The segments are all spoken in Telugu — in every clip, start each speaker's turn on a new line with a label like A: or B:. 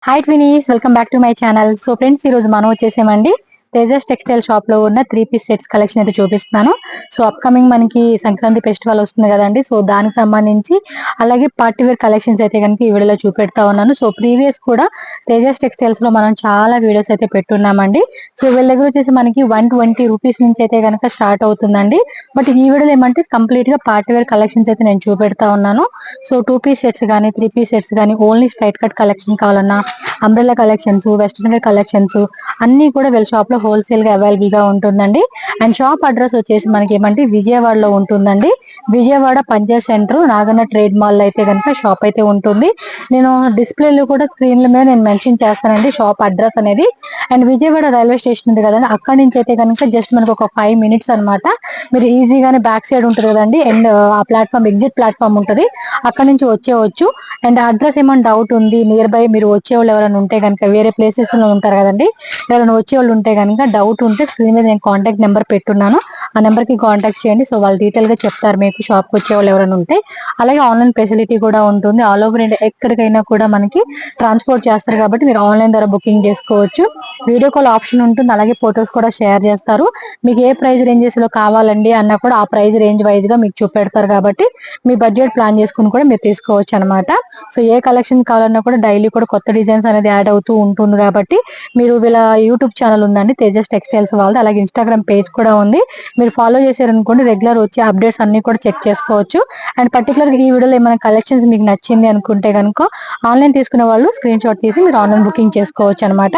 A: Hi twinnies, welcome back to my channel. So friends, ఈ రోజు మనం వచ్చేసామండి తేజస్ టెక్స్టైల్ షాప్ లో ఉన్న 3 పీస్ సెట్స్ కలెక్షన్ అయితే చూపిస్తున్నాను. సో అప్కమింగ్ మనకి సంక్రాంతి ఫెస్టివల్ వస్తుంది కదండి. సో దానికి సంబంధించి అలాగే పార్టీ వేర్ కలెక్షన్స్ అయితే కనుక ఈ వీడియోలో చూపెడతా ఉన్నాను. సో ప్రీవియస్ కూడా తేజస్ టెక్స్టైల్స్ లో మనం చాలా వీడియోస్ అయితే పెట్టున్నామండి. సో వీళ్ళ దగ్గర వచ్చేసి మనకి 120 రూపీస్ నుంచి అయితే కనుక స్టార్ట్ అవుతుందండి. బట్ ఈ వీడియోలో ఏమంటే కంప్లీట్ గా పార్టీ వేర్ కలెక్షన్స్ అయితే నేను చూపెడతా ఉన్నాను. సో 2 పీస్ సెట్స్ కానీ 3 పీస్ సెట్స్ కానీ ఓన్లీ స్ట్రైట్ కట్ కలెక్షన్ కావాలన్నా, umbrella collections, western wear collections అన్ని కూడా వీళ్ళ షాప్ లో హోల్సేల్ గా అవైలబుల్ గా ఉంటుందండి. అండ్ షాప్ అడ్రస్ వచ్చేసి మనకి ఏమంటే విజయవాడలో ఉంటుందండి. Vijayawada Panchayat centre Naganna trade mall అయితే కనుక షాప్ అయితే ఉంటుంది. నేను డిస్ప్లేలో కూడా స్క్రీన్ల మీద నేను మెన్షన్ చేస్తానండి షాప్ అడ్రస్ అనేది. అండ్ విజయవాడ రైల్వే స్టేషన్ ఉంది కదండి, అక్కడి నుంచి అయితే కనుక జస్ట్ మనకు ఒక 5 minutes అనమాట. మీరు ఈజీగానే బ్యాక్ సైడ్ ఉంటుంది కదండి, అండ్ ఆ ప్లాట్ఫామ్ ఎగ్జిట్ ప్లాట్ఫామ్ ఉంటుంది, అక్కడ నుంచి వచ్చేవచ్చు. అండ్ అడ్రస్ ఏమైనా డౌట్ ఉంది, నియర్ బై మీరు వచ్చేవాళ్ళు ఎవరైనా ఉంటే కనుక, వేరే ప్లేసెస్ లో ఉంటారు కదండి, ఎవరైనా వచ్చేవాళ్ళు ఉంటే కనుక డౌట్ ఉంటే స్క్రీన్ మీద నేను కాంటాక్ట్ నెంబర్ పెట్టున్నాను, ఆ నెంబర్ కి కాంటాక్ట్ చేయండి. సో వాళ్ళు డీటెయిల్ గా చెప్తారు మీకు షాప్ కి వచ్చేవాళ్ళు ఎవరైనా ఉంటే. అలాగే ఆన్లైన్ ఫెసిలిటీ కూడా ఉంటుంది. ఆల్ ఓవర్ ఇండియా ఎక్కడికైనా కూడా మనకి ట్రాన్స్పోర్ట్ చేస్తారు కాబట్టి మీరు ఆన్లైన్ ద్వారా బుకింగ్ చేసుకోవచ్చు. వీడియో కాల్ ఆప్షన్ ఉంటుంది, అలాగే ఫొటోస్ కూడా షేర్ చేస్తారు. మీకు ఏ ప్రైస్ రేంజెస్ లో కావాలండి అన్నా కూడా ఆ ప్రైస్ రేంజ్ వైజ్ గా మీకు చూపెడతారు కాబట్టి మీ బడ్జెట్ ప్లాన్ చేసుకుని కూడా మీరు తీసుకోవచ్చు అనమాట. సో ఏ కలెక్షన్ కావాలన్నా కూడా డైలీ కూడా కొత్త డిజైన్స్ అనేది యాడ్ అవుతూ ఉంటుంది కాబట్టి మీరు వీళ్ళ యూట్యూబ్ ఛానల్ ఉందండి తేజస్ టెక్స్టైల్స్ వాళ్ళది, అలాగే ఇన్స్టాగ్రామ్ పేజ్ కూడా ఉంది. మీరు ఫాలో చేశారనుకోండి రెగ్యులర్ వచ్చే అప్డేట్స్ అన్ని కూడా చెక్ చేసుకోవచ్చు. అండ్ పర్టికులర్ ఈ వీడియోలో ఏమైనా కలెక్షన్స్ మీకు నచ్చింది అనుకుంటే కనుక ఆన్లైన్ తీసుకునే వాళ్ళు స్క్రీన్ షాట్ తీసి మీరు ఆన్లైన్ బుకింగ్ చేసుకోవచ్చు అనమాట.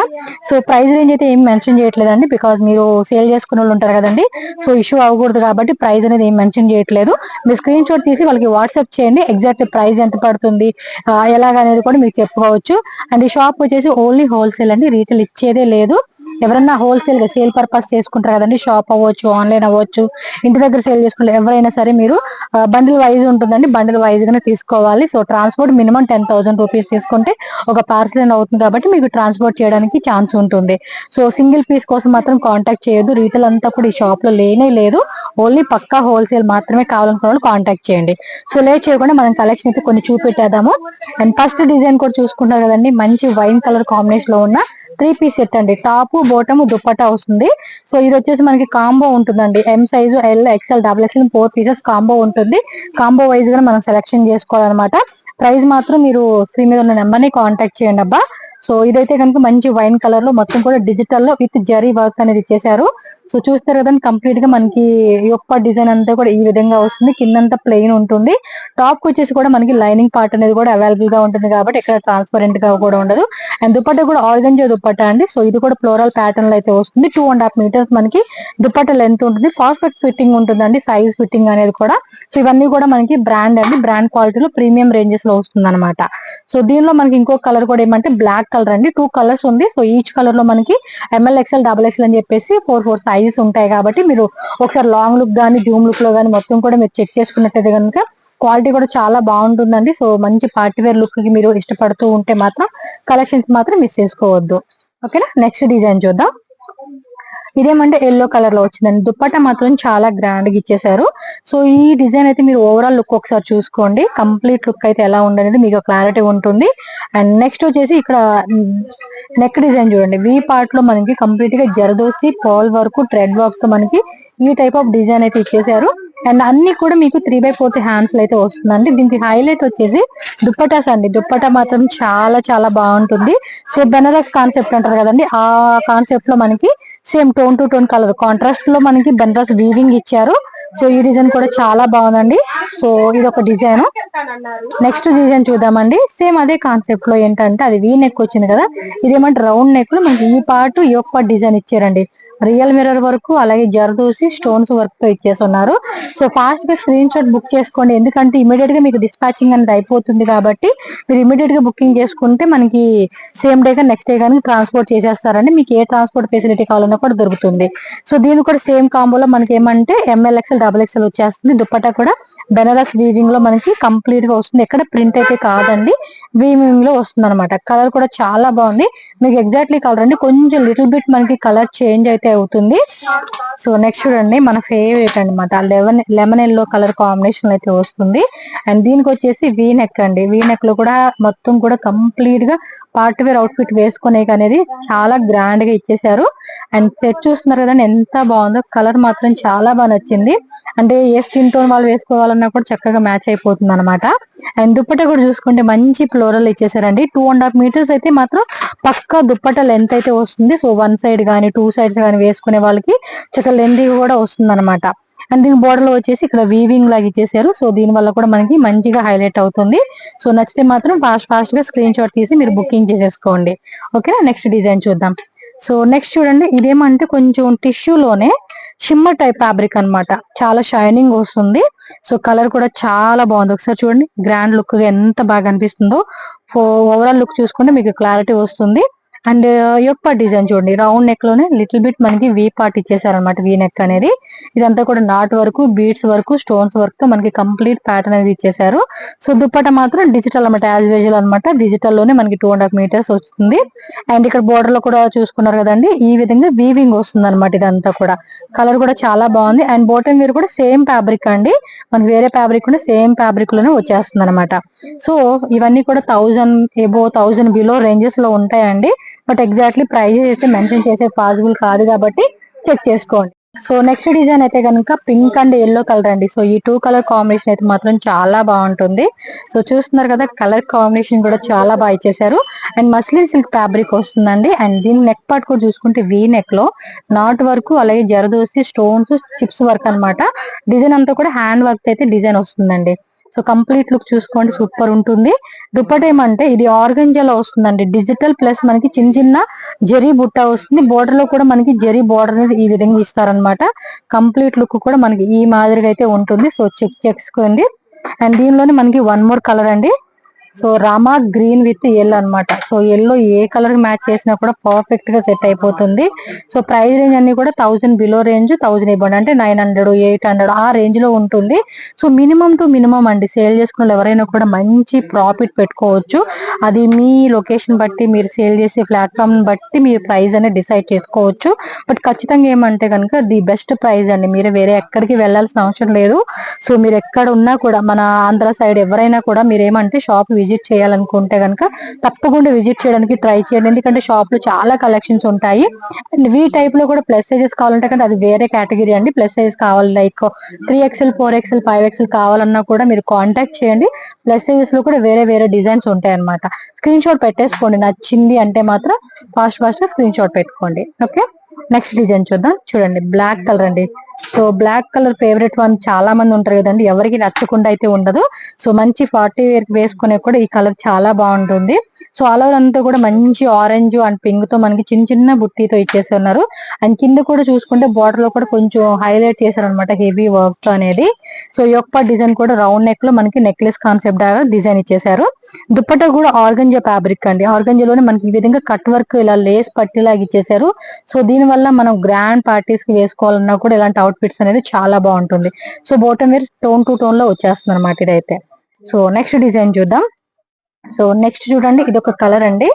A: సో ప్రైస్ రేంజ్ అయితే ఏం మెన్షన్ చేయట్లేదండి, బికాస్ మీరు సేల్ చేసుకునే వాళ్ళు ఉంటారు కదండి, సో ఇష్యూ అవ్వకూడదు కాబట్టి ప్రైస్ అనేది ఏం మెన్షన్ చేయట్లేదు. మీరు స్క్రీన్ షాట్ తీసి వాళ్ళకి వాట్సాప్ చేయండి, ఎగ్జాక్ట్ ప్రైస్ ఎంత పడుతుంది ఎలాగనేది కూడా మీకు చెప్పుకోవచ్చు. అండ్ ఈ షాప్ వచ్చేసి ఓన్లీ హోల్సేల్ అండి, రీటైల్ ఇచ్చేదే లేదు. ఎవరన్నా హోల్సేల్ గా సేల్ పర్పస్ చేసుకుంటారు కదండి, షాప్ అవ్వచ్చు, ఆన్లైన్ అవ్వచ్చు, ఇంటి దగ్గర సేల్ చేసుకుంటారు ఎవరైనా సరే, మీరు బండిల్ వైజ్ ఉంటుందండి, బండిల్ వైజ్ గానే తీసుకోవాలి. సో ట్రాన్స్పోర్ట్ మినిమం 10,000 రూపీస్ తీసుకుంటే ఒక పార్సల్ అవుతుంది కాబట్టి మీకు ట్రాన్స్పోర్ట్ చేయడానికి ఛాన్స్ ఉంటుంది. సో సింగిల్ పీస్ కోసం మాత్రం కాంటాక్ట్ చేయొద్దు, రీటైల్ అంతా కూడా ఈ షాప్ లో లేనే లేదు. ఓన్లీ పక్కా హోల్సేల్ మాత్రమే కావాలనుకున్న వాళ్ళు కాంటాక్ట్ చేయండి. సో లేట్ చేయకుండా మనం కలెక్షన్ అయితే కొన్ని చూపెట్టేద్దాము. అండ్ ఫస్ట్ డిజైన్ కూడా చూసుకుంటారు కదండి, మంచి వైన్ కలర్ కాంబినేషన్ లో ఉన్న 3 పీస్ సెట్ అండి. టాప్ బోటమ్ దుప్పట్టా వస్తుంది. సో ఇది వచ్చేసి మనకి కాంబో ఉంటుందండి, M size, L, XL, double XL 4 pieces combo ఉంటుంది. కాంబో వైజ్ గా మనం సెలెక్షన్ చేసుకోవాలన్నమాట. ప్రైస్ మాత్రం మీరు స్క్రీన్ మీద ఉన్న నెంబర్ ని కాంటాక్ట్ చేయండి అబ్బా. సో ఇదైతే కనుక మంచి వైన్ కలర్ లో మొత్తం కూడా డిజిటల్ లో విత్ జరీ వర్క్ అనేది ఇచ్చేసారు. సో చూస్తారు కదా కంప్లీట్ గా మనకి యొక్క డిజైన్ అంతా కూడా ఈ విధంగా వస్తుంది, కిందంతా ప్లెయిన్ ఉంటుంది. టాప్ కి వచ్చేసి కూడా మనకి లైనింగ్ పార్ట్ అనేది కూడా అవైలబుల్ గా ఉంటుంది కాబట్టి ఇక్కడ ట్రాన్స్పరెంట్ గా కూడా ఉండదు. అండ్ దుపట్టా కూడా ఆర్గంజా దుపట్టా అండి. సో ఇది కూడా ఫ్లోరల్ ప్యాటర్న్ లో అయితే వస్తుంది. 2.5 meters మనకి దుపట్టా లెంత్ ఉంటుంది. పర్ఫెక్ట్ ఫిట్టింగ్ ఉంటుందండి, సైజ్ ఫిట్టింగ్ అనేది కూడా. సో ఇవన్నీ కూడా మనకి బ్రాండ్ అండి, బ్రాండ్ క్వాలిటీలో ప్రీమియం రేంజెస్ లో వస్తుంది అనమాట. సో దీనిలో మనకి ఇంకో కలర్ కూడా ఏమంటే బ్లాక్ కలర్ అండి. 2 కలర్స్ ఉంది. సో ఈచ్ కలర్ లో మనకి ఎంఎల్, ఎక్స్ఎల్, డబుల్ ఎక్స్ఎల్ అని చెప్పేసి 4 సైజెస్ ఉంటాయి కాబట్టి మీరు ఒకసారి లాంగ్ లుక్ గానీ జూమ్ లుక్ లో గానీ మొత్తం కూడా మీరు చెక్ చేసుకున్నట్టయితే కనుక క్వాలిటీ కూడా చాలా బాగుంటుందండి. సో మంచి పార్టీ వేర్ లుక్ కి మీరు ఇష్టపడుతూ ఉంటే మాత్రం కలెక్షన్స్ మాత్రం మిస్ చేసుకోవద్దు. ఓకేనా, నెక్స్ట్ డిజైన్ చూద్దాం. ఇదేమంటే ఎల్లో కలర్ లో వచ్చిందండి. దుప్పట్టా మాత్రం చాలా గ్రాండ్ గా ఇచ్చేసారు. సో ఈ డిజైన్ అయితే మీరు ఓవరాల్ లుక్ ఒకసారి చూసుకోండి, కంప్లీట్ లుక్ అయితే ఎలా ఉండనేది మీకు క్లారిటీ ఉంటుంది. అండ్ నెక్స్ట్ వచ్చేసి ఇక్కడ నెక్ డిజైన్ చూడండి, వి పార్ట్ లో మనకి కంప్లీట్ గా zardozi pearl work, thread work తో మనకి ఈ టైప్ ఆఫ్ డిజైన్ అయితే ఇచ్చేసారు. అండ్ అన్ని కూడా మీకు 3/4 హ్యాండ్స్ అయితే వస్తుందండి. దీనికి హైలైట్ వచ్చేసి దుప్పటాస్ అండి. దుప్పటా మాత్రం చాలా చాలా బాగుంటుంది. సో బెనారస్ కాన్సెప్ట్ అంటారు కదండి, ఆ కాన్సెప్ట్ లో మనకి same tone to tone colour contrast లో మనకి బెనారస్ వీవింగ్ ఇచ్చారు. సో ఈ డిజైన్ కూడా చాలా బాగుందండి. సో ఇది ఒక డిజైన్. నెక్స్ట్ డిజైన్ చూద్దామండి. సేమ్ అదే కాన్సెప్ట్ లో ఏంటంటే అది వీ నెక్ వచ్చింది కదా, ఇదేమంటే రౌండ్ నెక్ లో మనకి ఈ పార్ట్ యోక్ పార్ట్ డిజైన్ ఇచ్చారండి. రియల్ మిర్రర్ వర్క్, అలాగే జరదోసి స్టోన్స్ వర్క్ తో ఇచ్చేస్తున్నారు. సో ఫాస్ట్ గా స్క్రీన్ షాట్ బుక్ చేసుకోండి, ఎందుకంటే ఇమీడియట్ గా మీకు డిస్పాచింగ్ అనేది అయిపోతుంది కాబట్టి మీరు ఇమీడియట్ గా బుకింగ్ చేసుకుంటే మనకి సేమ్ డే గా నెక్స్ట్ డే కానీ ట్రాన్స్పోర్ట్ చేసేస్తారండి. మీకు ఏ ట్రాన్స్పోర్ట్ ఫెసిలిటీ కావాలన్నా కూడా దొరుకుతుంది. సో దీని కూడా సేమ్ కాంబోలో మనకి ఏమంటే ఎంఎల్, ఎక్స్ఎల్, డబుల్ ఎక్స్ఎల్ వచ్చేస్తుంది. దుప్పట్టా కూడా బెనారస్ వీవింగ్ లో మనకి కంప్లీట్ గా వస్తుంది, ఎక్కడ ప్రింట్ అయితే కాదండి, వీవింగ్ లో వస్తుంది అనమాట. కలర్ కూడా చాలా బాగుంది. మీకు ఎగ్జాక్ట్లీ కలర్ అండి, కొంచెం లిటిల్ బిట్ మనకి కలర్ చేంజ్ అయితే అవుతుంది. సో నెక్స్ట్ చూడండి, మన ఫేవరెట్ అనమాట లెమన్ ఎల్లో కలర్ కాంబినేషన్ అయితే వస్తుంది. అండ్ దీనికి వచ్చేసి వీ నెక్ అండి. వీ నెక్ లో కూడా మొత్తం కూడా కంప్లీట్ గా పార్ట్ వేర్ అవుట్ఫిట్ వేసుకునే అనేది చాలా గ్రాండ్ గా ఇచ్చేసారు. అండ్ సెట్ చూస్తున్నారు కదండి ఎంత బాగుందో, కలర్ మాత్రం చాలా బాగా నచ్చింది. అంటే ఏ స్కిన్ టోన్ వాళ్ళు వేసుకోవాలన్నా కూడా చక్కగా మ్యాచ్ అయిపోతుంది అనమాట. అండ్ దుప్పట కూడా చూసుకుంటే మంచి ఫ్లోరల్ ఇచ్చేసారండి. 2.5 మీటర్స్ అయితే మాత్రం పక్కా దుప్పట లెంత్ అయితే వస్తుంది. సో వన్ సైడ్ గానీ 2 సైడ్స్ గానీ వేసుకునే వాళ్ళకి చక్కగా లెంత్ కూడా వస్తుంది అనమాట. అండ్ దీని బోర్డర్ లో వచ్చేసి ఇక్కడ వీవింగ్ లాగా ఇచ్చేసారు. సో దీని వల్ల కూడా మనకి మంచిగా హైలైట్ అవుతుంది. సో నచ్చితే మాత్రం ఫాస్ట్ గా స్క్రీన్ షాట్ తీసి మీరు బుకింగ్ చేసేసుకోండి. ఓకేనా, నెక్స్ట్ డిజైన్ చూద్దాం. సో నెక్స్ట్ చూడండి, ఇదేమంటే కొంచెం టిష్యూలోనే షిమ్మర్ టైప్ ఫ్యాబ్రిక్ అన్నమాట. చాలా షైనింగ్ వస్తుంది. సో కలర్ కూడా చాలా బాగుంది. ఒకసారి చూడండి గ్రాండ్ లుక్ గా ఎంత బాగా అనిపిస్తుందో. ఓవరాల్ లుక్ చూసుకుంటే మీకు క్లారిటీ వస్తుంది. అండ్ యోక్ పార్ట్ డిజైన్ చూడండి, రౌండ్ నెక్ లోనే లిటిల్ బిట్ మనకి వీ పార్ట్ ఇచ్చేసారనమాట. వీ నెక్ అనేది ఇదంతా కూడా నాట్ వరకు, బీడ్స్ వరకు, స్టోన్స్ వర్క్ తో మనకి కంప్లీట్ ప్యాటర్న్ అనేది ఇచ్చేసారు. సో దుప్పట మాత్రం డిజిటల్ అనమాట, యాజ్ యూజువల్ అనమాట. డిజిటల్ లోనే మనకి 2.5 మీటర్స్ వస్తుంది. అండ్ ఇక్కడ బోర్డర్ లో కూడా చూసుకున్నారు కదండి, ఈ విధంగా వీవింగ్ వస్తుంది అనమాట. ఇదంతా కూడా కలర్ కూడా చాలా బాగుంది. అండ్ బాటమ్ వేర్ కూడా సేమ్ ఫ్యాబ్రిక్ అండి, మనకి వేరే ఫ్యాబ్రిక్ కూడా సేమ్ ఫ్యాబ్రిక్ లోనే వచ్చేస్తుంది అనమాట. సో ఇవన్నీ కూడా 1000 బిలో రేంజెస్ లో ఉంటాయండి. బట్ ఎగ్జాక్ట్లీ ప్రైజెస్ అయితే మెన్షన్ చేసే పాసిబుల్ కాదు కాబట్టి చెక్ చేసుకోండి. సో నెక్స్ట్ డిజైన్ అయితే కనుక పింక్ అండ్ ఎల్లో కలర్ అండి. సో ఈ 2 కలర్ కాంబినేషన్ అయితే మాత్రం చాలా బాగుంటుంది. సో చూస్తున్నారు కదా, కలర్ కాంబినేషన్ కూడా చాలా బాగా ఇచ్చేసారు. అండ్ మస్లిన్ సిల్క్ ఫ్యాబ్రిక్ వస్తుందండి. అండ్ దీని నెక్ పార్ట్ కూడా చూసుకుంటే వీ నెక్ లో నాట్ వర్క్, అలాగే జరదోసి, స్టోన్స్, చిప్స్ వర్క్ అన్నమాట. డిజైన్ అంతా కూడా హ్యాండ్ వర్క్ అయితే డిజైన్ వస్తుందండి. సో కంప్లీట్ లుక్ చూసుకోండి, సూపర్ ఉంటుంది. దుప్పట ఏమంటే ఇది ఆర్గంజాలో వస్తుందండి. డిజిటల్ ప్లస్ మనకి చిన్న చిన్న జరీ బుట్ట వస్తుంది. బోర్డర్ లో కూడా మనకి జరీ బోర్డర్ అనేది ఈ విధంగా ఇస్తారనమాట. కంప్లీట్ లుక్ కూడా మనకి ఈ మాదిరిగా అయితే ఉంటుంది. సో చెక్ చేసుకోండి. అండ్ దీనిలోనే మనకి వన్ మోర్ కలర్ అండి. So Rama green with yellow అన్నమాట. సో ఎల్లో ఏ కలర్ మ్యాచ్ చేసినా కూడా పర్ఫెక్ట్ గా సెట్ అయిపోతుంది. సో ప్రైస్ రేంజ్ అన్ని కూడా 1000 బిలో రేంజ్, 1000 ఇవ్వండి అంటే 900, 800 ఆ రేంజ్ లో ఉంటుంది. సో మినిమం టు మినిమం అండి, సేల్ చేసుకున్న వాళ్ళు ఎవరైనా కూడా మంచి ప్రాఫిట్ పెట్టుకోవచ్చు. అది మీ లొకేషన్ బట్టి, మీరు సేల్ చేసే ప్లాట్ఫామ్ బట్టి మీరు ప్రైస్ అనేది డిసైడ్ చేసుకోవచ్చు. బట్ ఖచ్చితంగా ఏమంటే కనుక ది బెస్ట్ ప్రైస్ అండి. మీరు వేరే ఎక్కడికి వెళ్ళాల్సిన అవసరం లేదు. సో మీరు ఎక్కడ ఉన్నా కూడా, మన ఆంధ్ర సైడ్ ఎవరైనా కూడా మీరు ఏమంటే షాప్ విజిట్ చేయాలనుకుంటే కనుక తప్పకుండా విజిట్ చేయడానికి ట్రై చేయండి. ఎందుకంటే షాప్ లో చాలా కలెక్షన్స్ ఉంటాయి. అండ్ వీ టైప్ లో కూడా ప్లస్ సైజెస్ కావాలంటే కదా అది వేరే కేటగిరీ అండి. ప్లస్ సైజ్ కావాలి, లైక్ 3XL, 4XL, 5XL కావాలన్నా కూడా మీరు కాంటాక్ట్ చేయండి. ప్లస్ సైజెస్ లో కూడా వేరే వేరే డిజైన్స్ ఉంటాయి అనమాట. స్క్రీన్ షాట్ పెట్టేసుకోండి, నచ్చింది అంటే మాత్రం ఫాస్ట్ గా స్క్రీన్ షాట్ పెట్టుకోండి. ఓకే, నెక్స్ట్ డిజైన్ చూద్దాం. చూడండి బ్లాక్ కలర్ అండి. So black colour favourite one చాలా మంది ఉంటారు కదండి, ఎవరికి నచ్చకుండా అయితే ఉండదు. సో మంచి 40 వేర్ వేసుకునే కూడా ఈ కలర్ చాలా బాగుంటుంది. సో ఆల్ ఓవర్ అంతా కూడా మంచి ఆరెంజ్ అండ్ పింక్ తో మనకి చిన్న చిన్న బుట్టితో ఇచ్చేసి ఉన్నారు. అండ్ కింద కూడా చూసుకుంటే బార్డర్ లో కూడా కొంచెం హైలైట్ చేశారు అనమాట, హెవీ వర్క్ తో అనేది. సో యొక్క డిజైన్ కూడా రౌండ్ నెక్ లో మనకి నెక్లెస్ కాన్సెప్ట్ డిజైన్ ఇచ్చేసారు. దుప్పట్టా కూడా ఆర్గంజా ఫ్యాబ్రిక్ అండి. ఆర్గంజాలోనే మనకి ఈ విధంగా కట్ వర్క్, ఇలా లేస్ పట్టిలాగా ఇచ్చేసారు. సో దీని వల్ల మనం గ్రాండ్ పార్టీస్ కి వేసుకోవాలన్నా కూడా ఇలాంటి అవుట్ ఫిట్స్ అనేది చాలా బాగుంటుంది. So bottom wear tone to tone లో వచ్చేస్తుంది అనమాట ఇదైతే. సో నెక్స్ట్ డిజైన్ చూద్దాం. సో నెక్స్ట్ చూడండి, ఇది ఒక కలర్ అండి.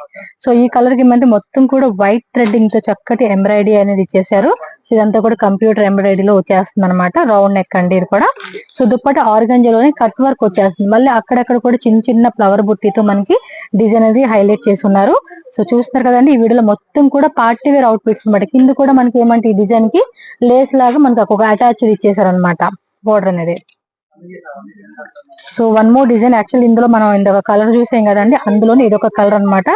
A: సో ఈ కలర్ కి మధ్య మొత్తం కూడా వైట్ థ్రెడ్డింగ్ తో చక్కటి ఎంబ్రాయిడరీ అనేది ఇచ్చేసారు. ఇదంతా కూడా కంప్యూటర్ ఎంబ్రాయిడరీలో వచ్చేస్తుంది అనమాట. రౌండ్ నెక్ అండి ఇది కూడా. సో దుప్పట ఆర్గంజాలోనే కట్ వర్క్ వచ్చేస్తుంది. మళ్ళీ అక్కడక్కడ కూడా చిన్న చిన్న ఫ్లవర్ బుట్టితో మనకి డిజైన్ అనేది హైలైట్ చేసి ఉన్నారు. సో చూస్తున్నారు కదండి, ఈ వీడియోలో మొత్తం కూడా పార్టీ వేర్ అవుట్ ఫిట్స్ అనమాట. కింద కూడా మనకి ఏమంటే ఈ డిజైన్ కి లేస్ లాగా మనకి ఒక అటాచ్డ్ ఇచ్చేసారు అనమాట, బోర్డర్ అనేది. So one more design, actual ఇందులో మనం ఇంకొక కలర్ చూసాం కదండి, అందులోనే ఇదొక కలర్ అనమాట.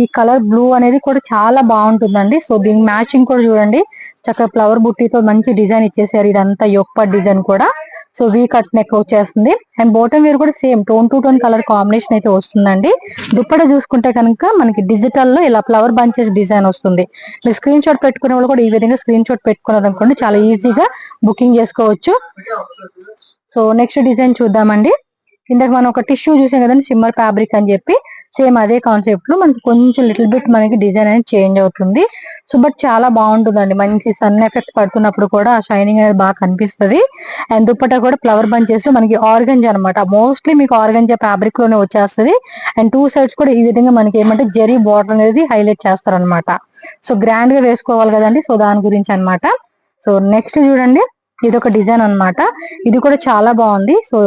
A: ఈ కలర్ బ్లూ అనేది కూడా చాలా బాగుంటుందండి. సో దీని మ్యాచింగ్ కూడా చూడండి, చక్కగా ఫ్లవర్ బుట్టితో మంచి డిజైన్ ఇచ్చేసారు. ఇదంతా యోక్ డిజైన్ కూడా. సో వీ కట్ నెక్ వచ్చేస్తుంది. అండ్ బాటమ్ వేర్ కూడా same tone to tone colour combination అయితే వస్తుందండి. దుప్పట చూసుకుంటే కనుక మనకి డిజిటల్ లో ఇలా ఫ్లవర్ బంచెస్ డిజైన్ వస్తుంది. మీరు స్క్రీన్ షాట్ పెట్టుకునే వాళ్ళు కూడా ఈ విధంగా స్క్రీన్ షాట్ పెట్టుకున్నారు అనుకోండి, చాలా ఈజీగా బుకింగ్ చేసుకోవచ్చు. సో నెక్స్ట్ డిజైన్ చూద్దామండి. ఇందాక మనం ఒక టిష్యూ చూసాం కదండి, షిమ్మర్ ఫ్యాబ్రిక్ అని చెప్పి, సేమ్ అదే కాన్సెప్ట్ లో మనకి కొంచెం లిటిల్ బిట్ మనకి డిజైన్ అనేది చేంజ్ అవుతుంది. సో బట్ చాలా బాగుంటుందండి, మంచి సన్ ఎఫెక్ట్ పడుతున్నప్పుడు కూడా ఆ షైనింగ్ అనేది బాగా కనిపిస్తుంది. అండ్ దుప్పట్టా కూడా ఫ్లవర్ బంచెస్ లో మనకి ఆర్గంజా అనమాట. మోస్ట్లీ మీకు ఆర్గంజా ఫ్యాబ్రిక్ లోనే వచ్చేస్తుంది. అండ్ 2 సైడ్స్ కూడా ఈ విధంగా మనకి ఏమంటే జరీ బార్డర్ అనేది హైలైట్ చేస్తారనమాట. సో గ్రాండ్ గా వేసుకోవాలి కదండి, సో దాని గురించి అనమాట. సో నెక్స్ట్ చూడండి, ఇది ఒక డిజైన్ అన్నమాట. ఇది కూడా చాలా బాగుంది. సో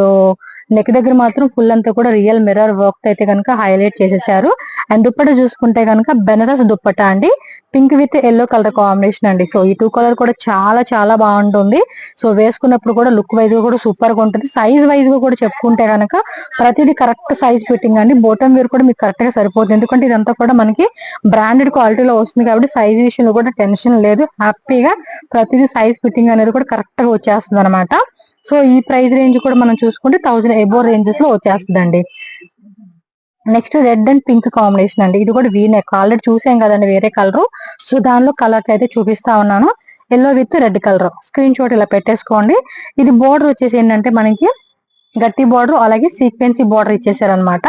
A: నెక్ దగ్గర మాత్రం ఫుల్ అంతా కూడా రియల్ మిర్రర్ వర్క్ అయితే కనుక హైలైట్ చేసేసారు. అండ్ దుప్పట చూసుకుంటే కనుక బెనారస్ దుప్పట అండి, pink with yellow colour combination అండి. సో ఈ 2 కలర్ కూడా చాలా చాలా బాగుంటుంది. సో వేసుకున్నప్పుడు కూడా లుక్ వైజ్ గా కూడా సూపర్ గా ఉంటుంది. సైజ్ వైజ్ గా కూడా చెప్పుకుంటే కనుక ప్రతిదీ కరెక్ట్ సైజ్ ఫిట్టింగ్ అండి. బోటం వేర్ కూడా మీకు కరెక్ట్ గా సరిపోతుంది, ఎందుకంటే ఇదంతా కూడా మనకి బ్రాండెడ్ క్వాలిటీలో వస్తుంది కాబట్టి సైజ్ విషయంలో కూడా టెన్షన్ లేదు. హ్యాపీగా ప్రతిదీ సైజ్ ఫిట్టింగ్ అనేది కూడా కరెక్ట్ గా వచ్చేస్తుంది అనమాట. సో ఈ ప్రైస్ రేంజ్ కూడా మనం చూసుకుంటే 1000 ఎబో రేంజెస్ లో వచ్చేస్తుందండి. Next red and pink combination అండి. ఇది కూడా వీనెక్ ఆల్రెడీ చూసాం కదండి వేరే కలర్. సో దానిలో కలర్స్ అయితే చూపిస్తా ఉన్నాను. Yellow with red colour screen shot ఇలా పెట్టేసుకోండి. ఇది బోర్డర్ వచ్చేసి ఏంటంటే మనకి గట్టి బోర్డర్, అలాగే సీక్వెన్సీ బోర్డర్ ఇచ్చేసారనమాట.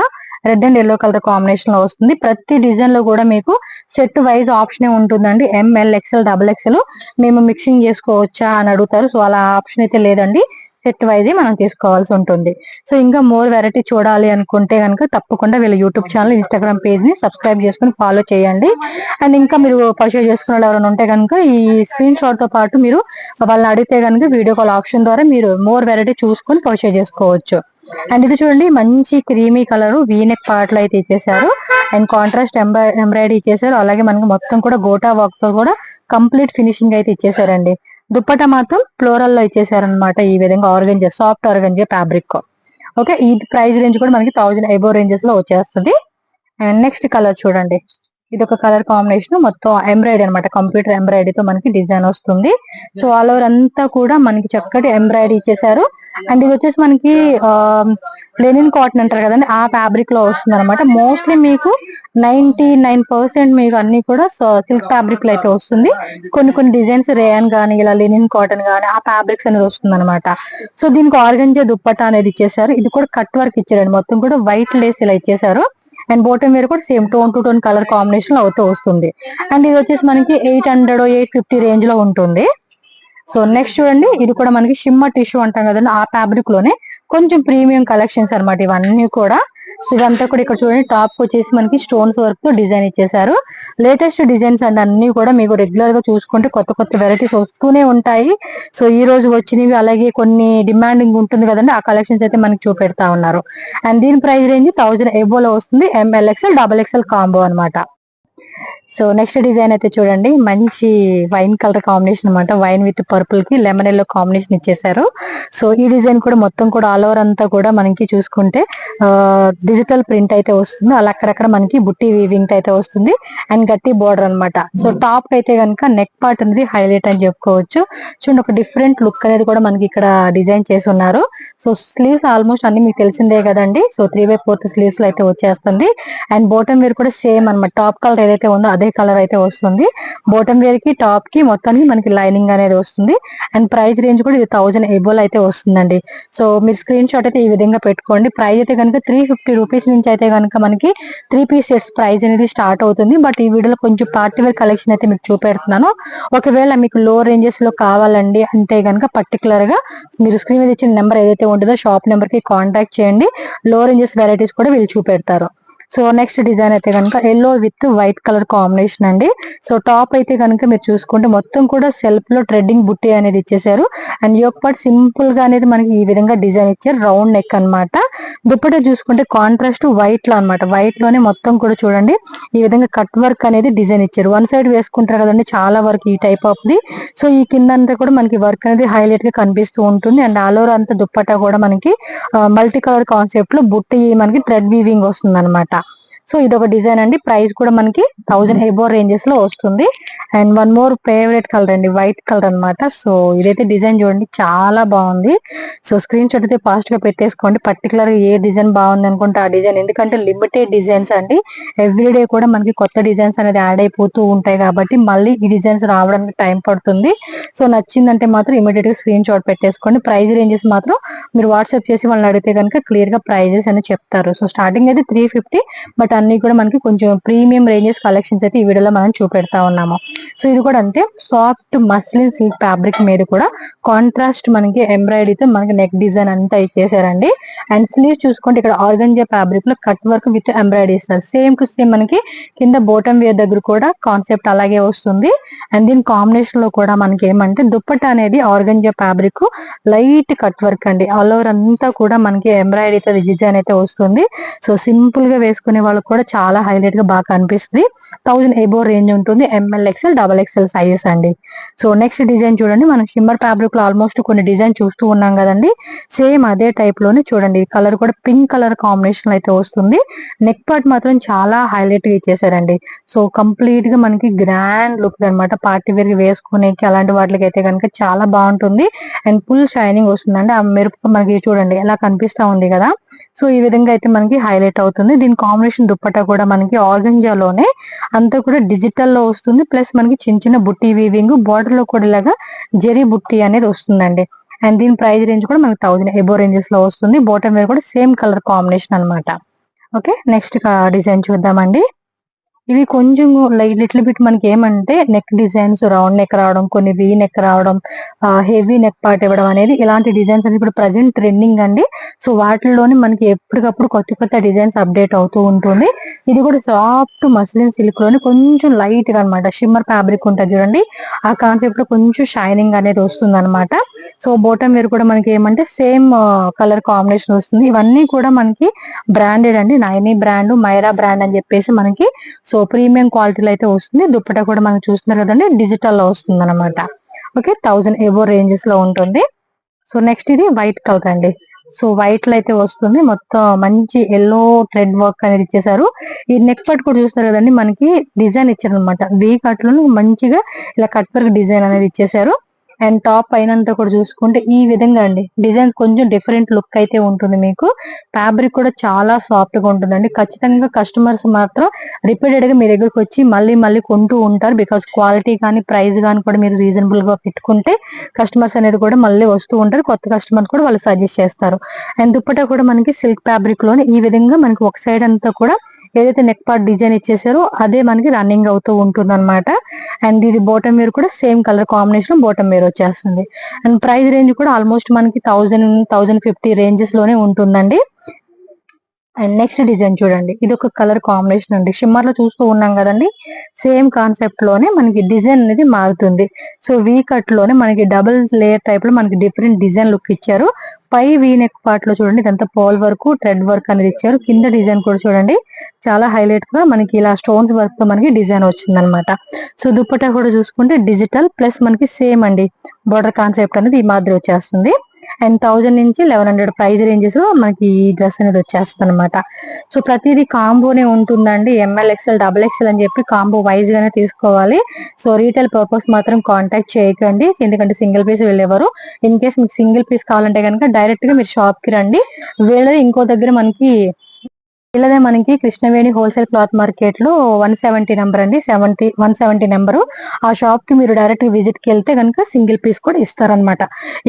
A: Red and yellow colour combination లో వస్తుంది. ప్రతి డిజైన్ లో కూడా మీకు సెట్ వైజ్ ఆప్షన్ ఉంటుందండి. ఎంఎల్, ఎక్స్ఎల్, డబుల్ ఎక్స్ఎల్ మేము మిక్సింగ్ చేసుకోవచ్చా అని అడుగుతారు. సో అలా ఆప్షన్ అయితే లేదండి, సెట్ వైజ్ మనం తీసుకోవాల్సి ఉంటుంది. సో ఇంకా మోర్ వెరైటీ చూడాలి అనుకుంటే కనుక తప్పకుండా వీళ్ళ యూట్యూబ్ ఛానల్, ఇన్స్టాగ్రామ్ పేజ్ ని సబ్స్క్రైబ్ చేసుకుని ఫాలో చేయండి. అండ్ ఇంకా మీరు పర్చేజ్ చేసుకునే వాళ్ళు ఎవరైనా ఉంటే కనుక ఈ స్క్రీన్ షాట్ తో పాటు మీరు వాళ్ళని అడిగితే కనుక వీడియో కాల్ ఆప్షన్ ద్వారా మీరు మోర్ వెరైటీ చూసుకొని పర్చేజ్ చేసుకోవచ్చు. అండ్ ఇది చూడండి, మంచి క్రీమీ కలర్ వీనెక్ పార్ట్ లో అయితే ఇచ్చేసారు. అండ్ కాంట్రాస్ట్ ఎంబ్రాయిడరీ ఇచ్చేసారు. అలాగే మనకి మొత్తం కూడా గోటా వర్క్ తో కూడా కంప్లీట్ ఫినిషింగ్ అయితే ఇచ్చేసారండి. దుప్పట మాత్రం ఫ్లోరల్ లో ఇచ్చేసారనమాట. ఈ విధంగా organza, soft organza fabric. Okay, ఈ ప్రైస్ రేంజ్ కూడా మనకి 1000 ఎబో రేంజెస్ లో వచ్చేస్తుంది. అండ్ నెక్స్ట్ కలర్ చూడండి, ఇది ఒక కలర్ కాంబినేషన్, మొత్తం ఎంబ్రాయిడరీ అనమాట, కంప్యూటర్ ఎంబ్రాయిడరీతో మనకి డిజైన్ వస్తుంది. సో ఆల్ ఓవర్ అంతా కూడా మనకి చక్కటి ఎంబ్రాయిడరీ ఇచ్చేసారు. అండ్ ఇది వచ్చేసి మనకి లెనిన్ కాటన్ అంటారు కదండి, ఆ ఫ్యాబ్రిక్ లో వస్తుంది అనమాట. మోస్ట్లీ మీకు 99% మీకు అన్ని కూడా సిల్క్ ఫ్యాబ్రిక్ లో అయితే వస్తుంది. కొన్ని కొన్ని డిజైన్స్ రేయన్ గానీ, ఇలా లెనిన్ కాటన్ గానీ ఆ ఫ్యాబ్రిక్స్ అనేది వస్తుంది అనమాట. సో దీనికి ఆర్గంజా దుప్పట్టా అనేది ఇచ్చేసారు. ఇది కూడా కట్ వర్క్ ఇచ్చారండి, మొత్తం కూడా వైట్ లేస్ ఇలా ఇచ్చేసారు. అండ్ బాటమ్ వేర్ కూడా same tone to tone colour combination అవుతూ వస్తుంది. అండ్ ఇది వచ్చేసి మనకి 800 850 రేంజ్ లో ఉంటుంది. సో నెక్స్ట్ చూడండి, ఇది కూడా మనకి షిమ్మర్ టిష్యూ అంటాం కదండి, ఆ ఫ్యాబ్రిక్ లోనే కొంచెం ప్రీమియం కలెక్షన్స్ అనమాట ఇవన్నీ కూడా. సో ఇదంతా కూడా ఇక్కడ చూడండి, టాప్ వచ్చేసి మనకి స్టోన్స్ వర్క్ తో డిజైన్ ఇచ్చేసారు. లేటెస్ట్ డిజైన్స్ అండ్ అన్ని కూడా మీకు రెగ్యులర్ గా చూసుకుంటే కొత్త కొత్త వెరైటీస్ వస్తూనే ఉంటాయి. సో ఈ రోజు వచ్చినవి, అలాగే కొన్ని డిమాండింగ్ ఉంటుంది కదండి, ఆ కలెక్షన్స్ అయితే మనకి చూపెడతా ఉన్నారు. అండ్ దీని ప్రైస్ రేంజ్ 1000 ఎబోలో వస్తుంది. ఎంఎల్ఎక్స్ఎల్, డబల్ ఎక్స్ఎల్ కాంబో అనమాట. సో నెక్స్ట్ డిజైన్ అయితే చూడండి, మంచి వైన్ కలర్ కాంబినేషన్ అనమాట. వైన్ విత్ పర్పుల్ కి లెమన్ ఎల్లో కాంబినేషన్ ఇచ్చేసారు. సో ఈ డిజైన్ కూడా మొత్తం కూడా ఆల్ ఓవర్ అంతా కూడా మనకి చూసుకుంటే డిజిటల్ ప్రింట్ అయితే వస్తుంది. అలా అక్కడక్కడ మనకి బుట్టి వీవింగ్ అయితే వస్తుంది. అండ్ గట్టి బోర్డర్ అనమాట. సో టాప్ అయితే కనుక నెక్ పార్ట్ అనేది హైలైట్ అని చెప్పుకోవచ్చు. చూడండి, ఒక డిఫరెంట్ లుక్ అనేది కూడా మనకి ఇక్కడ డిజైన్ చేసి ఉన్నారు. సో స్లీవ్స్ ఆల్మోస్ట్ అన్ని మీకు తెలిసిందే కదండి. సో 3/4 స్లీవ్స్ లో అయితే వచ్చేస్తుంది. అండ్ బాటమ్ వేర్ కూడా సేమ్ అనమాట, టాప్ కలర్ ఏదైతే ఉందో అదే కలర్ అయితే వస్తుంది. బాటమ్ వేర్ కి టాప్ కి మొత్తానికి మనకి లైనింగ్ అనేది వస్తుంది. అండ్ ప్రైస్ రేంజ్ కూడా ఇది 1000 ఎబోల్ అయితే వస్తుందండి. సో మీరు స్క్రీన్ షాట్ అయితే ఈ విధంగా పెట్టుకోండి. ప్రైస్ అయితే కనుక 350 రూపీస్ నుంచి అయితే కనుక మనకి 3 పీస్ సెట్స్ ప్రైస్ అనేది స్టార్ట్ అవుతుంది. బట్ ఈ వీడియోలో కొంచెం పార్టీ వేర్ కలెక్షన్ అయితే మీకు చూపెడుతున్నాను. ఒకవేళ మీకు లో రేంజెస్ లో కావాలండి అంటే కనుక పర్టికులర్ గా మీరు స్క్రీన్ మీద ఇచ్చిన నెంబర్ ఏదైతే ఉంటుందో షాప్ నెంబర్ కి కాంటాక్ట్ చేయండి. లో రేంజెస్ వెరైటీస్ కూడా వీళ్ళు చూపెడతారు. సో నెక్స్ట్ డిజైన్ అయితే కనుక yellow with white colour combination అండి. సో టాప్ అయితే కనుక మీరు చూసుకుంటే మొత్తం కూడా సెల్ఫ్ లో ట్రెడ్డింగ్ బుట్టి అనేది ఇచ్చేసారు. అండ్ యోక్ పార్ట్ సింపుల్ గా అనేది మనకి ఈ విధంగా డిజైన్ ఇచ్చారు, రౌండ్ నెక్ అన్నమాట. దుప్పట చూసుకుంటే కాంట్రాస్ట్ వైట్ లో అనమాట, వైట్ లోనే మొత్తం కూడా చూడండి ఈ విధంగా కట్ వర్క్ అనేది డిజైన్ ఇచ్చారు. వన్ సైడ్ వేసుకుంటారు కదండి చాలా వరకు ఈ టైప్ ఆఫ్ ది. సో ఈ కింద అంతా కూడా మనకి వర్క్ అనేది హైలైట్ గా కనిపిస్తూ ఉంటుంది. అండ్ ఆల్ ఓవర్ అంతా దుప్పట కూడా మనకి మల్టీ కలర్ కాన్సెప్ట్ లో బుట్టి మనకి థ్రెడ్ వీవింగ్ వస్తుంది అనమాట. సో ఇది ఒక డిజైన్ అండి. ప్రైస్ కూడా మనకి 1000 ఎబో రేంజెస్ లో వస్తుంది. And one more favourite colour అండి, వైట్ కలర్ అన్నమాట. సో ఇదైతే డిజైన్ చూడండి చాలా బాగుంది. సో స్క్రీన్ షాట్ అయితే ఫాస్ట్ గా పెట్టేసుకోండి. పర్టికులర్ గా ఏ డిజైన్ బాగుంది అనుకుంటే ఆ డిజైన్, ఎందుకంటే లిమిటెడ్ డిజైన్స్ అండి. ఎవ్రీడే కూడా మనకి కొత్త డిజైన్స్ అనేది యాడ్ అయిపోతూ ఉంటాయి కాబట్టి మళ్ళీ ఈ డిజైన్స్ రావడానికి టైం పడుతుంది. సో నచ్చిందంటే మాత్రం ఇమీడియట్ గా స్క్రీన్ షాట్ పెట్టేసుకోండి. ప్రైస్ రేంజెస్ మాత్రం మీరు వాట్సాప్ చేసి వాళ్ళని అడిగితే కనుక క్లియర్ గా ప్రైజెస్ అని చెప్తారు. సో స్టార్టింగ్ అయితే 350, బట్ బట్ అన్ని కూడా మనకి కొంచెం ప్రీమియం రేంజెస్ కలెక్షన్స్ అయితే ఈ వీడియోలో మనం చూపెడతా ఉన్నాము. సో ఇది కూడా అంతే, సాఫ్ట్ మస్లిన్ సిల్క్ ఫ్యాబ్రిక్ మీద కూడా కాంట్రాస్ట్ మనకి ఎంబ్రాయిడరీతో మనకి నెక్ డిజైన్ అంతా ఇచ్చేసారండి. అండ్ స్లీవ్ చూసుకుంటే ఇక్కడ ఆర్గంజా ఫ్యాబ్రిక్ లో కట్ వర్క్ విత్ ఎంబ్రాయిడరీ ఇస్తారు. సేమ్ టు సేమ్ మనకి కింద బోటం వేర్ దగ్గర కూడా కాన్సెప్ట్ అలాగే వస్తుంది. అండ్ దీని కాంబినేషన్ లో కూడా మనకి ఏమంటే దుప్పట్టా అనేది organza fabric light cut work అండి. ఆల్ ఓవర్ అంతా కూడా మనకి ఎంబ్రాయిడరీతో డిజైన్ అయితే వస్తుంది. సో సింపుల్ గా వేసుకునే వాళ్ళకి కూడా చాలా హైలైట్ గా బాగా కనిపిస్తుంది. 1000 ఎబో రేంజ్ ఉంటుంది. ML XL XXL సైజెస్ అండి. సో నెక్స్ట్ డిజైన్ చూడండి, మనం షిమ్మర్ ఫ్యాబ్రిక్ లో ఆల్మోస్ట్ కొన్ని డిజైన్ చూస్తూ ఉన్నాం కదండి. సేమ్ అదే టైప్ లోనే చూడండి, కలర్ కూడా పింక్ కలర్ కాంబినేషన్ అయితే వస్తుంది. నెక్ పార్ట్ మాత్రం చాలా హైలైట్ గా ఇచ్చేసారండి. సో కంప్లీట్ గా మనకి గ్రాండ్ లుక్ అనమాట. పార్టీ వేర్ కి వేసుకునేకి అలాంటి వాటికి అయితే కనుక చాలా బాగుంటుంది. అండ్ ఫుల్ షైనింగ్ వస్తుందండి. ఆ మెరుపు మనకి చూడండి ఎలా కనిపిస్తా ఉంది కదా. సో ఈ విధంగా అయితే మనకి హైలైట్ అవుతుంది. దీని కాంబినేషన్ దుప్పట్టా కూడా మనకి ఆర్గంజాలోనే అంతా కూడా డిజిటల్ లో వస్తుంది. ప్లస్ మనకి చిన్న చిన్న బుట్టి వీవింగ్, బార్డర్ లో కూడా ఇలాగా జరీ బుట్టి అనేది వస్తుందండి. అండ్ దీని ప్రైస్ రేంజ్ కూడా మనకి 1000 ఎబో రేంజెస్ లో వస్తుంది. బాటమ్ వేర్ కూడా సేమ్ కలర్ కాంబినేషన్ అనమాట. ఓకే, నెక్స్ట్ డిజైన్ చూద్దామండి. ఇవి కొంచెం లిటిల్ బిట్ మనకి ఏమంటే నెక్ డిజైన్స్ రౌండ్ నెక్ రావడం, కొన్ని వీ నెక్ రావడం, హెవీ నెక్ పార్ట్ ఇవ్వడం అనేది ఇలాంటి డిజైన్స్ అనేది ఇప్పుడు ప్రజెంట్ ట్రెండింగ్ అండి. సో వాటిల్లోనే మనకి ఎప్పటికప్పుడు కొత్త కొత్త డిజైన్స్ అప్డేట్ అవుతూ ఉంటుంది. ఇది కూడా సాఫ్ట్ మస్లిన్ సిల్క్ లోని కొంచెం లైట్ గా అనమాట. షిమ్మర్ ఫ్యాబ్రిక్ ఉంటుంది చూడండి, ఆ కాన్సెప్ట్ లో కొంచెం షైనింగ్ అనేది వస్తుంది అనమాట. సో బోటం వేర్ కూడా మనకి ఏమంటే సేమ్ కలర్ కాంబినేషన్ వస్తుంది. ఇవన్నీ కూడా మనకి బ్రాండెడ్ అండి. నైనీ బ్రాండ్, మైరా బ్రాండ్ అని చెప్పేసి మనకి సో ప్రీమియం క్వాలిటీలో అయితే వస్తుంది. దుప్పటా కూడా మనం చూస్తున్నారు కదండి, డిజిటల్ లో వస్తుంది అనమాట. ఓకే, 1000 ఎబో రేంజెస్ లో ఉంటుంది. సో నెక్స్ట్ ఇది వైట్ కలర్ అండి. సో వైట్ లో అయితే వస్తుంది. మొత్తం మంచి ఎల్లో థ్రెడ్ వర్క్ అనేది ఇచ్చేసారు. ఈ నెక్ పార్ట్ కూడా చూస్తారు కదండి, మనకి డిజైన్ ఇచ్చారు అనమాట. వీ కట్ లో మంచిగా ఇలా కట్ వర్క్ డిజైన్ అనేది ఇచ్చేసారు. అండ్ టాప్ పైన అంతా కూడా చూసుకుంటే ఈ విధంగా అండి డిజైన్ కొంచెం డిఫరెంట్ లుక్ అయితే ఉంటుంది. మీకు ఫ్యాబ్రిక్ కూడా చాలా సాఫ్ట్ గా ఉంటుందండి. ఖచ్చితంగా కస్టమర్స్ మాత్రం రిపీటెడ్ గా మీ దగ్గరకు వచ్చి మళ్ళీ మళ్ళీ కొంటూ ఉంటారు. బికాస్ క్వాలిటీ కానీ ప్రైస్ కానీ కూడా మీరు రీజనబుల్ గా పెట్టుకుంటే కస్టమర్స్ అనేది కూడా మళ్ళీ వస్తూ ఉంటారు. కొత్త కస్టమర్ కూడా వాళ్ళు సజెస్ట్ చేస్తారు. అండ్ దుప్పటా కూడా మనకి సిల్క్ ఫ్యాబ్రిక్ లోనే ఈ విధంగా మనకి ఒక సైడ్ అంతా కూడా ఏదైతే నెక్ పార్ట్ డిజైన్ ఇచ్చేసారో అదే మనకి రన్నింగ్ అవుతూ ఉంటుంది అనమాట. అండ్ ఇది బాటమ్ వేర్ కూడా same colour combination bottom wear వచ్చేస్తుంది. అండ్ ప్రైస్ రేంజ్ కూడా ఆల్మోస్ట్ మనకి 1050 రేంజెస్ లోనే ఉంటుందండి. అండ్ నెక్స్ట్ డిజైన్ చూడండి, ఇది ఒక కలర్ కాంబినేషన్ అండి. షిమ్మర్ లో చూస్తూ ఉన్నాం కదండి, సేమ్ కాన్సెప్ట్ లోనే మనకి డిజైన్ అనేది మారుతుంది. సో వీ కట్ లోనే మనకి డబుల్ లేయర్ టైప్ లో మనకి డిఫరెంట్ డిజైన్ లుక్ ఇచ్చారు. పై వీ నెక్ పార్ట్ లో చూడండి ఇదంతా పోల్ వర్క్, థ్రెడ్ వర్క్ అనేది ఇచ్చారు. కింద డిజైన్ కూడా చూడండి చాలా హైలైట్ గా మనకి ఇలా స్టోన్స్ వర్క్ తో మనకి డిజైన్ వచ్చింది అనమాట. సో దుప్పటా కూడా చూసుకుంటే డిజిటల్ ప్లస్ మనకి సేమ్ అండి బోర్డర్ కాన్సెప్ట్ అనేది ఈ మాదిరి వచ్చేస్తుంది. అండ్ 1000 నుంచి 1100 ప్రైస్ రేంజెస్ లో మనకి ఈ డ్రెస్ అనేది వచ్చేస్తుంది అనమాట. సో ప్రతిదీ కాంబోనే ఉంటుందండి. ML XL XXL అని చెప్పి కాంబో వైజ్ గానే తీసుకోవాలి. సో రీటైల్ పర్పస్ మాత్రం కాంటాక్ట్ చేయకండి, ఎందుకంటే సింగిల్ పీస్ వెళ్ళేవారు. ఇన్ కేస్ మీకు సింగిల్ పీస్ కావాలంటే కనుక డైరెక్ట్ గా మీరు షాప్ కి రండి. వీళ్ళది ఇంకో దగ్గర మనకి కృష్ణవేణి హోల్సేల్ క్లాత్ మార్కెట్ లో 170 నెంబర్ అండి, 170 నెంబరు. ఆ షాప్ కి మీరు డైరెక్ట్ విజిట్ కి వెళ్తే కనుక సింగిల్ పీస్ కూడా ఇస్తారనమాట.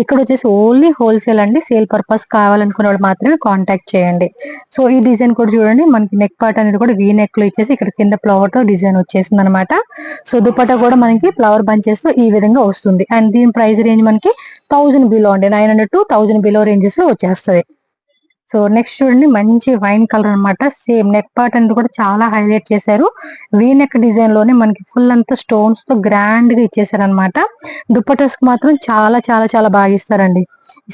A: ఇక్కడ వచ్చేసి ఓన్లీ హోల్సేల్ అండి. సేల్ పర్పస్ కావాలనుకునే వాళ్ళు మాత్రమే కాంటాక్ట్ చేయండి. సో ఈ డిజైన్ కూడా చూడండి, మనకి నెక్ పార్ట్ అనేది కూడా వీ నెక్ లో ఇచ్చేసి ఇక్కడ కింద ఫ్లవర్ తో డిజైన్ వచ్చేసింది అనమాట. సో దుపట్టా కూడా మనకి ఫ్లవర్ బంచెస్ తో ఈ విధంగా వస్తుంది. అండ్ దీని ప్రైస్ రేంజ్ మనకి 1000 బిలో అండి, 900 to 1000 బిలో రేంజెస్ లో వచ్చేస్తుంది. సో నెక్స్ట్ చూడండి, మంచి వైన్ కలర్ అనమాట. సేమ్ నెక్ పార్ట్ అనేది కూడా చాలా హైలైట్ చేశారు. వీ నెక్ డిజైన్ లోనే మనకి ఫుల్ అంతా స్టోన్స్ తో గ్రాండ్ గా ఇచ్చేసారు అనమాట. దుప్పటాస్ కి మాత్రం చాలా చాలా చాలా బాగా ఇస్తారండి.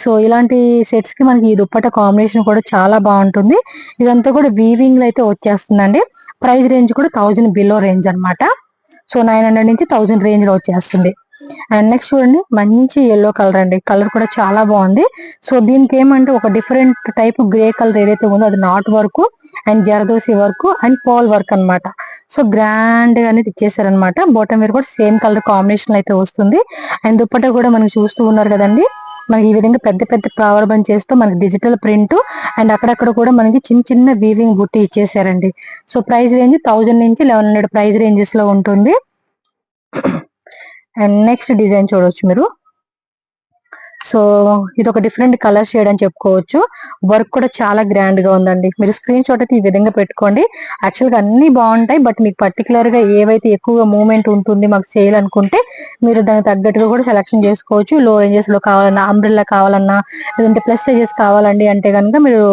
A: సో ఇలాంటి సెట్స్ కి మనకి ఈ దుప్పట కాంబినేషన్ కూడా చాలా బాగుంటుంది. ఇదంతా కూడా వీవింగ్ లో అయితే వచ్చేస్తుందండి. ప్రైస్ రేంజ్ కూడా 1000 బిలో రేంజ్ అనమాట. సో 900 నుంచి 1000 రేంజ్ లో వచ్చేస్తుంది. అండ్ నెక్స్ట్ చూడండి, మంచి ఎల్లో కలర్ అండి. కలర్ కూడా చాలా బాగుంది. సో దీనికి ఏమంటే ఒక డిఫరెంట్ టైప్ గ్రే కలర్ ఏదైతే ఉందో అది knot work and zardozi work and pearl work అనమాట. సో గ్రాండ్ గా అనేది ఇచ్చేసారనమాట. బాటమ్ వేర్ కూడా సేమ్ కలర్ కాంబినేషన్ అయితే వస్తుంది. అండ్ దుప్పట్టా కూడా మనకి చూస్తూ ఉన్నారు కదండి, మనకి ఈ విధంగా పెద్ద పెద్ద ఫ్లవర్ బంచెస్ తో మనకి డిజిటల్ ప్రింట్ అండ్ అక్కడక్కడ కూడా మనకి చిన్న చిన్న వీవింగ్ బుట్టి ఇచ్చేసారండి. సో ప్రైస్ రేంజ్ 1000 నుంచి 1100 ప్రైస్ రేంజెస్ లో ఉంటుంది. అండ్ నెక్స్ట్ డిజైన్ చూడొచ్చు మీరు. సో ఇది ఒక డిఫరెంట్ కలర్ షేడ్ అని చెప్పుకోవచ్చు. వర్క్ కూడా చాలా గ్రాండ్ గా ఉందండి. మీరు స్క్రీన్ షాట్ అయితే ఈ విధంగా పెట్టుకోండి. యాక్చువల్ గా అన్ని బాగుంటాయి, బట్ మీకు పర్టికులర్ గా ఏవైతే ఎక్కువగా మూవ్మెంట్ ఉంటుంది మాకు సేల్ అనుకుంటే మీరు దానికి తగ్గట్టుగా కూడా సెలెక్షన్ చేసుకోవచ్చు. లో రేంజెస్ లో కావాలన్నా, అంబ్రెల్లా కావాలన్నా, లేదంటే ప్లస్ సైజెస్ కావాలండి అంటే కనుక మీరు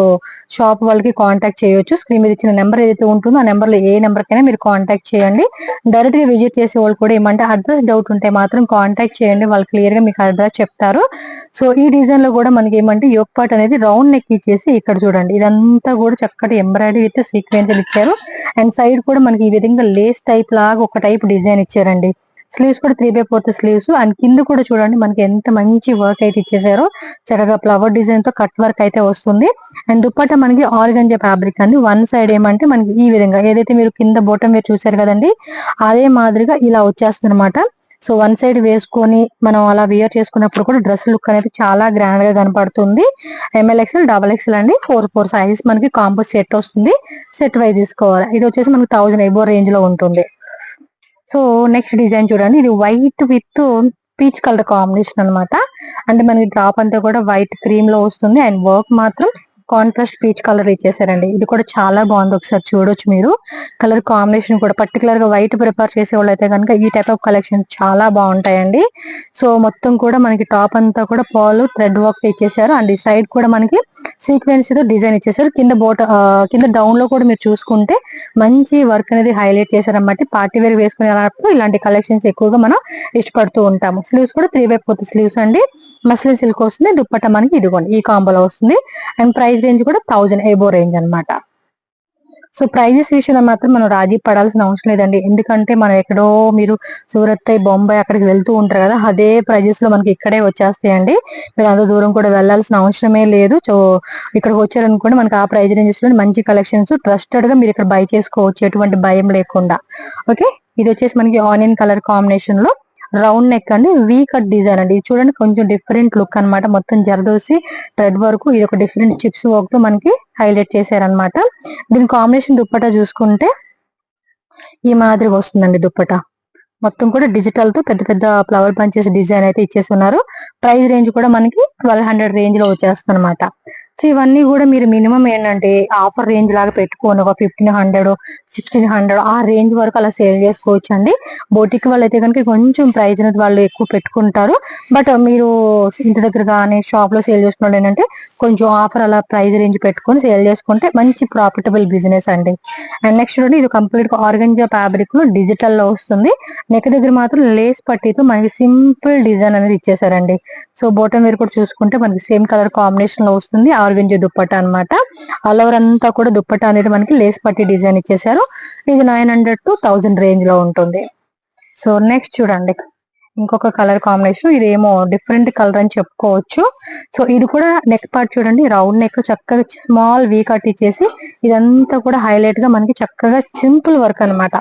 A: షాప్ వాళ్ళకి కాంటాక్ట్ చేయొచ్చు. స్క్రీన్ మీద ఇచ్చిన నెంబర్ ఏదైతే ఉంటుందో ఆ నెంబర్ లో ఏ నెంబర్ కైనా మీరు కాంటాక్ట్ చేయండి. డైరెక్ట్ గా విజిట్ చేసే వాళ్ళు కూడా ఏమంటే అడ్రస్ డౌట్ ఉంటే మాత్రం కాంటాక్ట్ చేయండి, వాళ్ళు క్లియర్ గా మీకు అడ్రస్ చెప్తారు. సో ఈ డిజైన్ లో కూడా మనకి ఏమంటే యోక్ పార్ట్ అనేది రౌండ్ నెక్ ఇచ్చేసి ఇక్కడ చూడండి ఇదంతా కూడా చక్కటి ఎంబ్రాయిడరీ విత్ సీక్వెన్స్ ఇచ్చారు. అండ్ సైడ్ కూడా మనకి ఈ విధంగా లేస్ టైప్ లాగా ఒక టైప్ డిజైన్ ఇచ్చారండి. స్లీవ్స్ కూడా 3/4 స్లీవ్స్. అండ్ కింద కూడా చూడండి మనకి ఎంత మంచి వర్క్ అయితే ఇచ్చేసారో, చక్కగా ఫ్లవర్ డిజైన్ తో కట్ వర్క్ అయితే వస్తుంది. అండ్ దుప్పట్టా మనకి ఆర్గంజా ఫ్యాబ్రిక్ అండి. వన్ సైడ్ ఏమంటే మనకి ఈ విధంగా ఏదైతే మీరు కింద బోటం మీరు చూసారు కదండి, అదే మాదిరిగా ఇలా వచ్చేస్తుంది అనమాట. సో వన్ సైడ్ వేసుకొని మనం అలా వేర్ చేసుకున్నప్పుడు కూడా డ్రెస్ లుక్ అనేది చాలా గ్రాండ్ గా కనపడుతుంది. ML XL XXL అండి, 4 సైజెస్ మనకి కాంబో సెట్ వస్తుంది. సెట్ వైజ్ తీసుకోవాలి. ఇది వచ్చేసి మనకి 1000 ఎబో రేంజ్ లో ఉంటుంది. సో నెక్స్ట్ డిజైన్ చూడండి, ఇది white with peach colour combination అనమాట. అంటే మనకి డ్రాప్ అంతా కూడా వైట్ క్రీమ్ లో వస్తుంది. అండ్ వర్క్ మాత్రం కాంట్రాస్ట్ పీచ్ కలర్ ఇచ్చేసారండి. ఇది కూడా చాలా బాగుంది, ఒకసారి చూడొచ్చు మీరు. కలర్ కాంబినేషన్ కూడా పర్టికులర్ గా వైట్ ప్రిఫర్ చేసే వాళ్ళు అయితే కనుక ఈ టైప్ ఆఫ్ కలెక్షన్ చాలా బాగుంటాయండి. సో మొత్తం కూడా మనకి టాప్ అంతా కూడా పాలు థ్రెడ్ వర్క్ ఇచ్చేసారు. అండ్ ఈ సైడ్ కూడా మనకి సీక్వెన్స్ తో డిజైన్ ఇచ్చేసారు. కింద డౌన్ లో కూడా మీరు చూసుకుంటే మంచి వర్క్ అనేది హైలైట్ చేశారన్నమాట. పార్టీ వేర్ వేసుకునేటప్పుడు ఇలాంటి కలెక్షన్స్ ఎక్కువగా మనం ఇష్టపడుతూ ఉంటాము. స్లీవ్స్ కూడా 3/4 స్లీవ్స్ అండి. మస్లిన్ సిల్క్ వస్తుంది. దుప్పట్టా మనకి ఇదిగోండి ఈ కాంబోలో వస్తుంది. అండ్ ప్రైస్ రేంజ్ కూడా 1000 ఎబో రేంజ్ అనమాట. సో ప్రైజెస్ విషయంలో మాత్రం మనం రాజీ పడాల్సిన అవసరం లేదండి. ఎందుకంటే మనం ఎక్కడో మీరు సూరత్, బొంబాయి అక్కడికి వెళ్తూ ఉంటారు కదా, అదే ప్రైజెస్ లో మనకి ఇక్కడే వచ్చేస్తాయండి. మీరు అంత దూరం కూడా వెళ్లాల్సిన అవసరమే లేదు. సో ఇక్కడికి వచ్చారనుకోండి, మనకి ఆ ప్రైజ్ రేంజెస్ లో మంచి కలెక్షన్స్ ట్రస్టెడ్ గా మీరు ఇక్కడ బై చేసుకోవచ్చు, ఎటువంటి భయం లేకుండా. ఓకే, ఇది వచ్చేసి మనకి ఆనియన్ కలర్ కాంబినేషన్ లో రౌండ్ నెక్ అండి, వీ కట్ డిజైన్ అండి. ఇది చూడండి కొంచెం డిఫరెంట్ లుక్ అన్నమాట. మొత్తం జరదోసి థ్రెడ్ వరకు ఇది ఒక డిఫరెంట్ చిప్స్ వర్క్ తో మనకి హైలైట్ చేశారనమాట. దీని కాంబినేషన్ దుప్పటా చూసుకుంటే ఈ మాదిరిగా వస్తుందండి. దుప్పటా మొత్తం కూడా డిజిటల్ తో పెద్ద పెద్ద ఫ్లవర్ బంచెస్ డిజైన్ అయితే ఇచ్చేసి ఉన్నారు. ప్రైస్ రేంజ్ కూడా మనకి 1200 రేంజ్ లో వచ్చేస్తుంది అనమాట. సో ఇవన్నీ కూడా మీరు మినిమం ఏంటంటే ఆఫర్ రేంజ్ లాగా పెట్టుకోండి. ఒక 1500, 1600 ఆ రేంజ్ వరకు అలా సేల్ చేసుకోవచ్చు అండి. బోటిక్ వాళ్ళు అయితే కనుక కొంచెం ప్రైస్ అనేది వాళ్ళు ఎక్కువ పెట్టుకుంటారు. బట్ మీరు ఇంటి దగ్గర కానీ షాప్ లో సేల్ చేసుకున్న ఏంటంటే కొంచెం ఆఫర్ అలా ప్రైస్ రేంజ్ పెట్టుకొని సేల్ చేసుకుంటే మంచి ప్రాఫిటబుల్ బిజినెస్ అండి. అండ్ నెక్స్ట్ ఇది కంప్లీట్ గా ఆర్గంజా ఫ్యాబ్రిక్ లో డిజిటల్ లో వస్తుంది. నెక్ దగ్గర మాత్రం లేస్ పట్టీతో మనకి సింపుల్ డిజైన్ అనేది ఇచ్చేసారండి. సో బోటం వేర్ కూడా చూసుకుంటే మనకి సేమ్ కలర్ కాంబినేషన్ లో వస్తుంది. ఆర్గంజా దుప్పట్టా అనమాట. ఆల్ ఓవర్ అంతా కూడా దుప్పట్టా అనేది మనకి లేస్ పట్టీ డిజైన్ ఇచ్చేసారు. ఇది 900 to 1000 రేంజ్ లో ఉంటుంది. సో నెక్స్ట్ చూడండి ఇంకొక కలర్ కాంబినేషన్, ఇదేమో డిఫరెంట్ కలర్ అని చెప్పుకోవచ్చు. సో ఇది కూడా నెక్ పార్ట్ చూడండి, రౌండ్ నెక్ చక్కగా స్మాల్ వీ కట్ ఇచ్చేసి ఇదంతా కూడా హైలైట్ గా మనకి చక్కగా సింపుల్ వర్క్ అనమాట.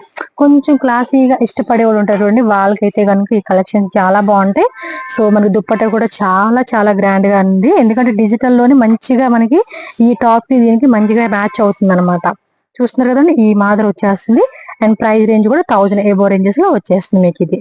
A: కొంచెం క్లాసీగా ఇష్టపడే వాళ్ళు ఉంటారు చూడండి, వాళ్ళకైతే కనుక ఈ కలెక్షన్ చాలా బాగుంటాయి. సో మనకి దుప్పట్టా కూడా చాలా చాలా గ్రాండ్ గా ఉంది. ఎందుకంటే డిజిటల్ లోని మంచిగా మనకి ఈ టాప్ కి దీనికి మంచిగా మ్యాచ్ అవుతుంది అనమాట. చూస్తున్నారు కదండి ఈ మాదిరి వచ్చేస్తుంది. అండ్ ప్రైస్ రేంజ్ కూడా 1000 ఎబో రేంజెస్ లో వచ్చేస్తుంది మీకు ఇది.